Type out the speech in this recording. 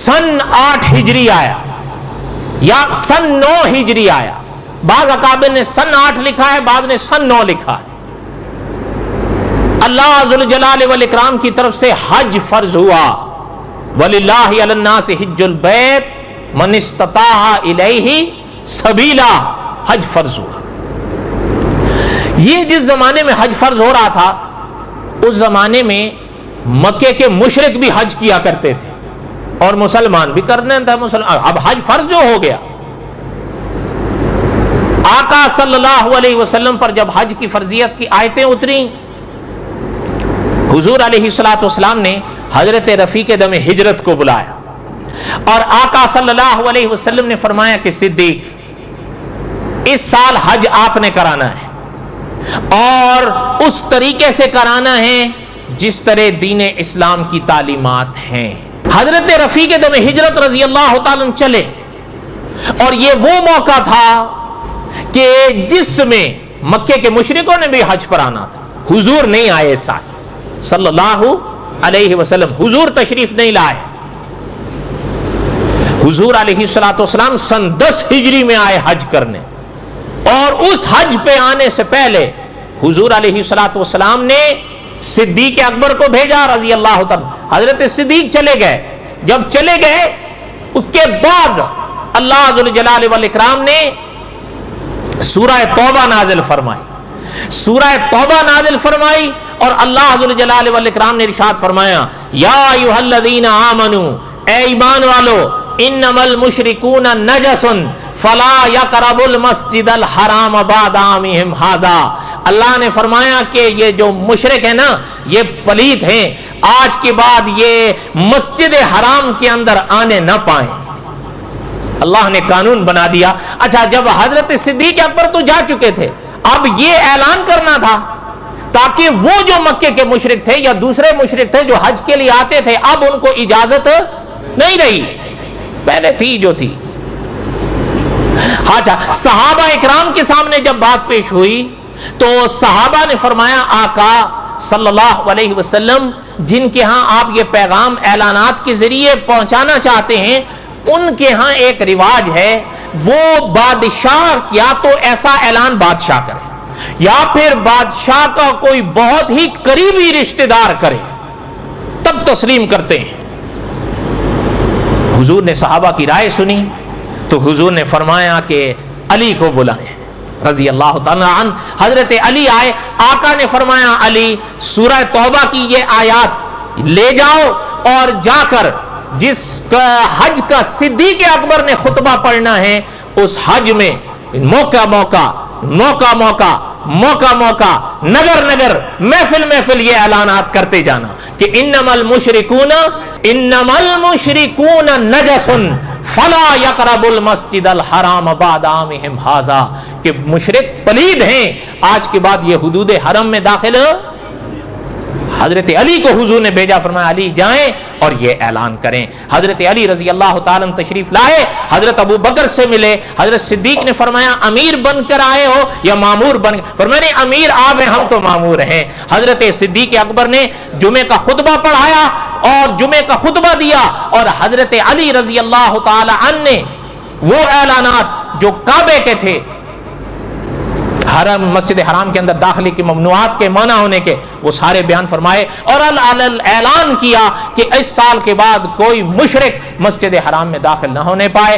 सन 8 हिजरी आया या सन 9 हिजरी आया। बाज़ अकाबिर ने सन 8 लिखा है, बाज़ ने सन 9 लिखा है। अल्लाह ज़ुल जलाल वल इकराम की तरफ से हज फर्ज हुआ। वलिल्लाहि अलन्नासि हिज्जुल बैत मन इस्तताअ इलैहि सबीला, हज फर्ज हुआ। ये जिस जमाने में हज फर्ज हो रहा था, उस जमाने में मक्के के मुशरिक भी हज किया करते थे और मुसलमान भी करने थे। अब हज फर्ज जो हो गया, आका सल्लल्लाहु अलैहि वसल्लम पर जब हज की फर्जियत की आयतें उतरी, हुजूर अलैहिस्सलातु वस्सलाम ने हजरत रफीक दम हिजरत को बुलाया और आका सल्लल्लाहु अलैहि वसल्लम ने फरमाया कि सिद्दीक, इस साल हज आपने कराना है और उस तरीके से कराना है जिस तरह दीन इस्लाम की तालीमात हैं। हजरत रफीक दम हिजरत रजी अल्लाह ताला चले और ये वो मौका था कि जिसमें मक्के के मुशरिकों ने भी हज पर आना था। हुजूर नहीं आए इस साल सल्लल्लाहु अलैहि वसल्लम, हुजूर तशरीफ नहीं लाए। हुजूर अलैहिस्सलातु वस्सलाम सन 10 हिजरी में आए हज करने और उस हज पे आने से पहले हुजूर अलैहिस्सलातु वस्सलाम ने सिद्दीक अकबर को भेजा रजी अल्लाह तआला। हजरत सिद्दीक चले गए। जब चले गए उसके बाद अल्लाह ज़ुल जलाल वल इकराम ने सूरह तौबा नाजिल फरमाई। सूरह तौबा नाजिल फरमाई और अल्लाह ज़ुल जलाल वल इकराम ने इरशाद फरमाया, या अय्युहल्लज़ीना आमनू, ए ईमान वालो, इन्नमल मुशरिकूना नजसुन फला यक़रबुल मस्जिदल हराम बअद आमिहिम हाज़ा। अल्लाह ने फरमाया कि ये जो मुशरिक है ना, ये पलीत हैं, आज के बाद ये मस्जिद हराम के अंदर आने न पाए। अल्लाह ने कानून बना दिया। अच्छा, जब हजरत सिद्दीक अकबर तो जा चुके थे, अब ये ऐलान करना था ताकि वो जो मक्के के मुशरिक थे या दूसरे मुशरिक थे जो हज के लिए आते थे, अब उनको इजाजत नहीं रही, पहले थी जो थी। अच्छा, सहाबा इकराम के सामने जब बात पेश हुई तो सहाबा ने फरमाया, आका सल्लल्लाहु अलैहि वसल्लम जिनके यहाँ आप ये पैगाम ऐलानात के जरिए पहुंचाना चाहते हैं, उनके यहाँ एक रिवाज है, वो बादशाह या तो ऐसा ऐलान बादशाह करे या फिर बादशाह का कोई बहुत ही करीबी रिश्तेदार करे, तब तस्लीम करते हैं। हुजूर ने सहाबा की राय सुनी तो हुजूर ने फरमाया कि अली को बुलाएं रजी अल्लाह तआला अन्हु। हजरत अली आए। आका ने फरमाया, अली, सूरह तौबा की ये आयात ले जाओ और जाकर जिस हज का सिद्दीक अकबर ने खुतबा पढ़ना है, उस हज में मौका मौका मौका मौका मौका मौका नगर नगर महफिल महफिल ये ऐलानात करते जाना कि इन्नमल मुशरिकून नजसुन फला यक़रबुल मस्जिदल हराम बअद आमिहिम हाज़ा, कि मुशरिक पलीद हैं, आज के बाद ये हुदूद हरम में दाखिल। हजरत अली को हुजूर ने भेजा, फरमाया अली जाएं और ये ऐलान करें। हजरत अली रजी अल्लाह ताला तशरीफ लाए, हजरत अबू बकर से मिले। हजरत सिद्दीक ने फरमाया, अमीर बनकर आए हो या मामूर बन? फरमाया अमीर आप हैं, हम तो मामूर हैं। हजरत सिद्दीक अकबर ने जुमे का खुतबा पढ़ाया और जुमे का खुतबा दिया और हजरत अली रजी अल्लाह ताला अन्हु ने वो ऐलानात जो काबे के थे, हरम मस्जिद हराम के अंदर दाखिले की ममनुआत के माना होने के, वो सारे बयान फरमाए और ऐलान किया कि इस साल के बाद कोई मुशरिक मस्जिद हराम में दाखिल न होने पाए।